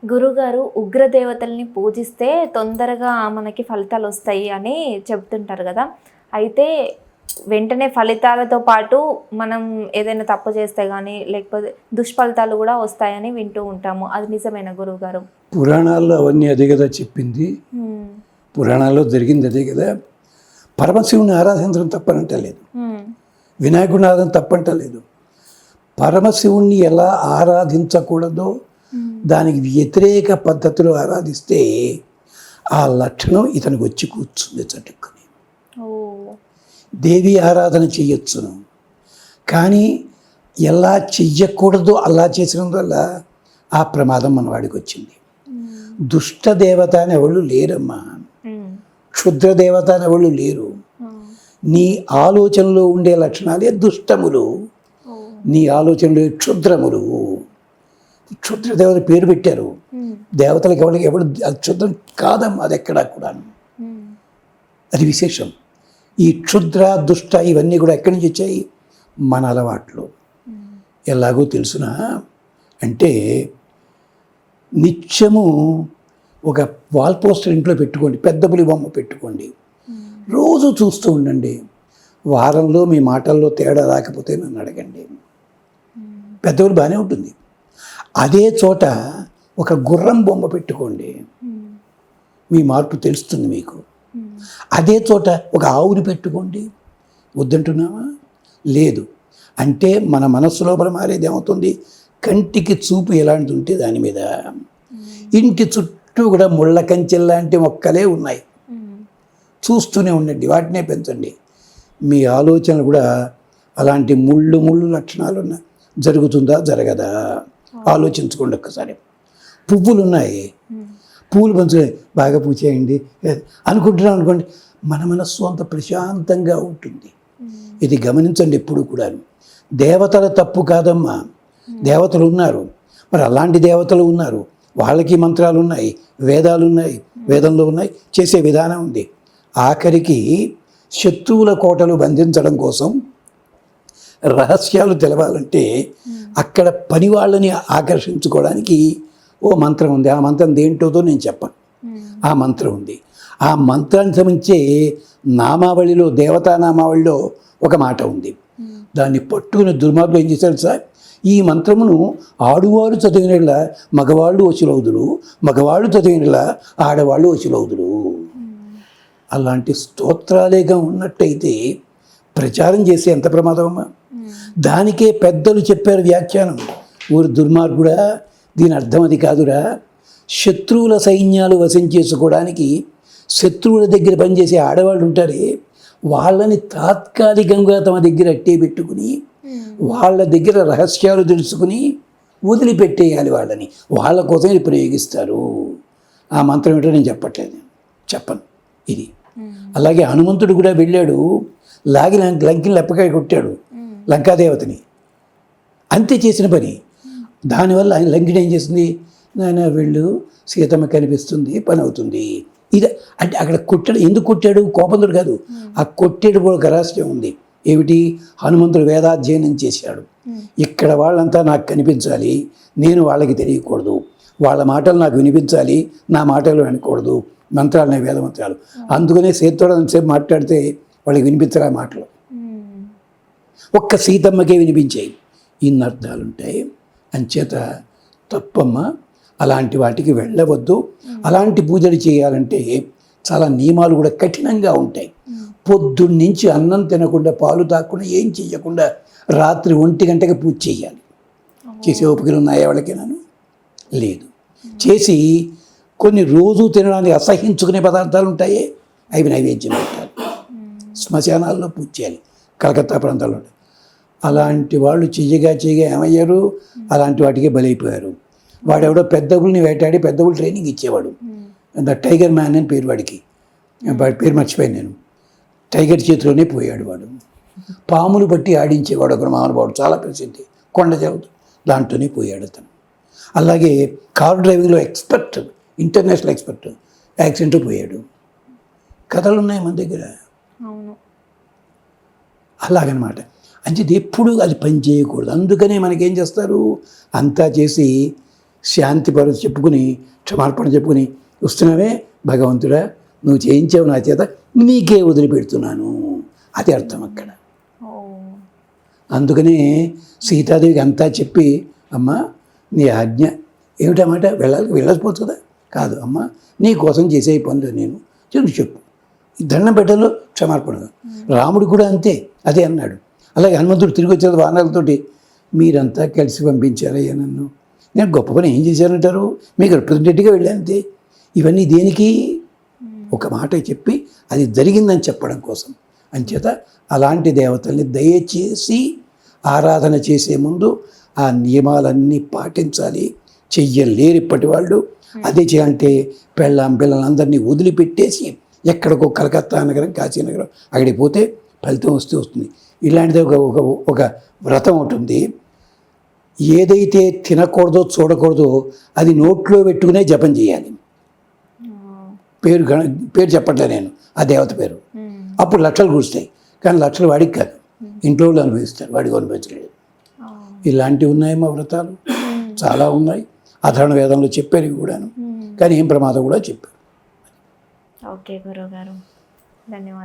గురుగారు ఉగ్రదేవతల్ని పూజిస్తే తొందరగా మనకి ఫలితాలు వస్తాయి అని చెప్తుంటారు కదా. అయితే వెంటనే ఫలితాలతో పాటు మనం ఏదైనా తప్పు చేస్తే కానీ లేకపోతే దుష్ఫలితాలు కూడా వస్తాయని వింటూ ఉంటాము. అది నిజమేనా గురువుగారు? పురాణాల్లో అవన్నీ అదే కదా చెప్పింది. పురాణాల్లో జరిగింది అదే కదా. పరమశివుని ఆరాధించడం తప్పనంటలేదు, వినాయకుడిని ఆరాధన తప్పంటలేదు. పరమశివుణ్ణి ఎలా ఆరాధించకూడదో దానికి వ్యతిరేక పద్ధతిలో ఆరాధిస్తే ఆ లక్షణం ఇతనికి వచ్చి కూర్చుంది చటుక్కుని. దేవి ఆరాధన చెయ్యొచ్చును, కానీ ఎలా చెయ్యకూడదో అలా చేసినందువల్ల ఆ ప్రమాదం మన వాడికి వచ్చింది. దుష్ట దేవత అని ఎవళ్ళు లేరమ్మా, క్షుద్ర దేవత అని ఎవళ్ళు లేరు. నీ ఆలోచనలో ఉండే లక్షణాలే దుష్టములు, నీ ఆలోచనలు క్షుద్రములు. క్షుద్ర దేవత పేరు పెట్టారు, దేవతలకు ఎవరు అది క్షుద్రం కాదమ్మా, అది ఎక్కడా కూడా. అది విశేషం. ఈ క్షుద్ర దుష్ట ఇవన్నీ కూడా ఎక్కడి నుంచి వచ్చాయి? మన అలవాట్లు. ఎలాగో తెలుసునా అంటే, నిత్యము ఒక వాల్ పోస్టర్ ఇంట్లో పెట్టుకోండి, పెద్ద పులి బొమ్మ పెట్టుకోండి, రోజు చూస్తూ ఉండండి. వారంలో మీ మాటల్లో తేడా రాకపోతే నన్ను అడగండి. పెద్దవులు బాగానే ఉంటుంది. అదే చోట ఒక గుర్రం బొమ్మ పెట్టుకోండి, మీ మార్పు తెలుస్తుంది మీకు. అదే చోట ఒక ఆవుని పెట్టుకోండి, వద్దంటున్నావా? లేదు. అంటే మన మనస్సు లోపల మారేది ఏమవుతుంది? కంటికి చూపు ఎలాంటిది ఉంటే దాని మీద. ఇంటి చుట్టూ కూడా ముళ్ళ కంచెల్లాంటి మొక్కలే ఉన్నాయి, చూస్తూనే ఉండండి, వాటినే పెంచండి. మీ ఆలోచనలు కూడా అలాంటి ముళ్ళు లక్షణాలు ఉన్నాయి. జరుగుతుందా జరగదా ఆలోచించుకోండి ఒక్కసారి. పువ్వులు ఉన్నాయి, పువ్వులు పంచుకొని బాగా పూజ చేయండి అనుకుంటున్నాం అనుకోండి, మన మనస్సు అంత ప్రశాంతంగా ఉంటుంది. ఇది గమనించండి ఎప్పుడు కూడా. దేవతల తప్పు కాదమ్మా, దేవతలు ఉన్నారు, మరి అలాంటి దేవతలు ఉన్నారు, వాళ్ళకి మంత్రాలు ఉన్నాయి, వేదాలు ఉన్నాయి, వేదంలో ఉన్నాయి, చేసే విధానం ఉంది. ఆఖరికి శత్రువుల కోటలు బంధించడం కోసం రహస్యాలు తెలవాలంటే అక్కడ పని వాళ్ళని ఆకర్షించుకోవడానికి ఓ మంత్రం ఉంది. ఆ మంత్రం దేంటోదో నేను చెప్పను. ఆ మంత్రం ఉంది. ఆ మంత్రానికి సంబంధించే నామావళిలో, దేవతా నామావళిలో ఒక మాట ఉంది. దాన్ని పట్టుకుని దుర్మార్గులు ఏం చేశారు సార్? ఈ మంత్రమును ఆడువారు చదివినట్ల మగవాళ్ళు వశులవుదురు, మగవాళ్ళు చదివినట్ల ఆడవాళ్ళు వశులవుదురు. అలాంటి స్తోత్రాలేగా ఉన్నట్టయితే ప్రచారం చేసే ఎంత ప్రమాదమమ్మా. దానికే పెద్దలు చెప్పారు వ్యాఖ్యానం. ఊరు దుర్మార్గుడా, దీని అర్థం అది కాదురా. శత్రువుల సైన్యాలు వశం చేసుకోవడానికి శత్రువుల దగ్గర పనిచేసే ఆడవాళ్ళు ఉంటారే, వాళ్ళని తాత్కాలికంగా తమ దగ్గర అట్టే పెట్టుకుని వాళ్ళ దగ్గర రహస్యాలు తెలుసుకుని వదిలిపెట్టేయాలి వాళ్ళని. వాళ్ళ కోసం ఇది ప్రయోగిస్తారు. ఆ మంత్రం ఏంటో నేను చెప్పట్లేదు, చెప్పను ఇది. అలాగే హనుమంతుడు కూడా వెళ్ళాడు, లాగి లంకిని లెప్పకాయ కొట్టాడు లంకాదేవతని, అంతే చేసిన పని. దానివల్ల ఆయన లంకిని ఏం చేసింది? నాయన వెళ్ళు, సీతమ్మ కనిపిస్తుంది, పని అవుతుంది. ఇది అంటే అక్కడ కొట్టాడు. ఎందుకు కొట్టాడు? కోపంతుడు కాదు. ఆ కొట్టేడు కూడా ఒక రహస్యం ఉంది. ఏమిటి? హనుమంతుడు వేదాధ్యయనం చేశాడు. ఇక్కడ వాళ్ళంతా నాకు కనిపించాలి, నేను వాళ్ళకి తెలియకూడదు, వాళ్ళ మాటలు నాకు వినిపించాలి, నా మాటలు వినకూడదు. మంత్రాలు, వేద మంత్రాలు. అందుకనే సీతతో అంతసేపు మాట్లాడితే వాళ్ళకి వినిపించరా మాటలు, ఒక్క సీతమ్మకే వినిపించాయి. ఇన్ని అర్థాలు ఉంటాయి. అంచేత తప్పమ్మ, అలాంటి వాటికి వెళ్ళవద్దు. అలాంటి పూజలు చేయాలంటే చాలా నియమాలు కూడా కఠినంగా ఉంటాయి. పొద్దున్నుంచి అన్నం తినకుండా, పాలు తాగకుండా, ఏం చెయ్యకుండా రాత్రి 1 గంటకి పూజ చేయాలి. చేసే ఓపికలు ఉన్నాయా వాళ్ళకేనాను? లేదు. చేసి కొన్ని రోజు తినడానికి అసహించుకునే పదార్థాలు ఉంటాయి, అవి నైవేద్యం పెట్టాలి. శ్మశానాల్లో పూజ చేయాలి, కలకత్తా ప్రాంతాల్లో. అలాంటి వాళ్ళు చెయ్యగా ఏమయ్యారు? అలాంటి వాటికే బలైపోయారు. వాడెవడో పెద్దవుల్ని వేటాడి పెద్దవులు ట్రైనింగ్ ఇచ్చేవాడు. టైగర్ మ్యాన్ అని పేరు వాడికి, వాడి పేరు మర్చిపోయాను నేను. టైగర్ చేతిలోనే పోయాడు వాడు. పాములు బట్టి ఆడించేవాడు ఒక మహానుభావుడు, చాలా ప్రసిద్ధి, కొండ జరుగుతుంది, దాంట్లోనే పోయాడు అతను. అలాగే కారు డ్రైవింగ్లో ఎక్స్పర్ట్, ఇంటర్నేషనల్ ఎక్స్పర్ట్, యాక్సిడెంట్ పోయాడు. కథలు ఉన్నాయి మన దగ్గర. అలాగనమాట. అంటే ఎప్పుడు అది పని చేయకూడదు. అందుకనే మనకేం చేస్తారు? అంతా చేసి శాంతి పరుచు చెప్పుకుని క్షమార్పణ చెప్పుకుని వస్తున్నావే, భగవంతుడా నువ్వు చేయించావు నా చేత, నీకే వదిలిపెడుతున్నాను. అది అర్థం అక్కడ. ఓ. అందుకనే సీతాదేవికి అంతా చెప్పి, అమ్మ నీ ఆజ్ఞ ఏమిటన్నమాట, వెళ్ళకపోవచ్చు కదా, కాదు అమ్మ నీ కోసం చేసే పనులు నేను చెప్పు, దండం పెట్టలో క్షమార్పణ. రాముడు కూడా అంతే, అదే అన్నాడు. అలాగే హనుమంతుడు తిరిగి వచ్చేది వానరులతోటి, మీరంతా కలిసి పంపించారయ్యా నన్ను, నేను గొప్ప పని ఏం చేశారంటారు, మీకు రిప్రజెంటేటివ్గా వెళ్ళానంతే. ఇవన్నీ దేనికి, ఒక మాట చెప్పి అది జరిగిందని చెప్పడం కోసం. అంచేత అలాంటి దేవతల్ని దయచేసి ఆరాధన చేసే ముందు ఆ నియమాలన్నీ పాటించాలి. చెయ్యలేరు ఇప్పటి వాళ్ళు. అదే చేయాలంటే పిల్లలందరినీ వదిలిపెట్టేసి ఎక్కడికో కలకత్తా నగరం, కాశీనగరం అక్కడికి పోతే ఫలితం వస్తుంది. ఇలాంటిది ఒక వ్రతం ఉంటుంది. ఏదైతే తినకూడదో చూడకూడదో అది నోట్లో పెట్టుకునే జపం చేయాలి. పేరు చెప్పట్లే నేను, ఆ దేవత పేరు. అప్పుడు లక్షలు కూర్చుతాయి. కానీ లక్షలు వాడికి కాదు, ఇంట్లో వాళ్ళు అనుభవిస్తారు, వాడికి అనుభవించలేదు. ఇలాంటివి ఉన్నాయి మా వ్రతాలు, చాలా ఉన్నాయి. అధర్ణ వేదంలో చెప్పారు ఇవి కూడాను. కానీ ఏం ప్రమాదం కూడా చెప్పారు. ఓకే గురువు గారు, ధన్యవాదాలు.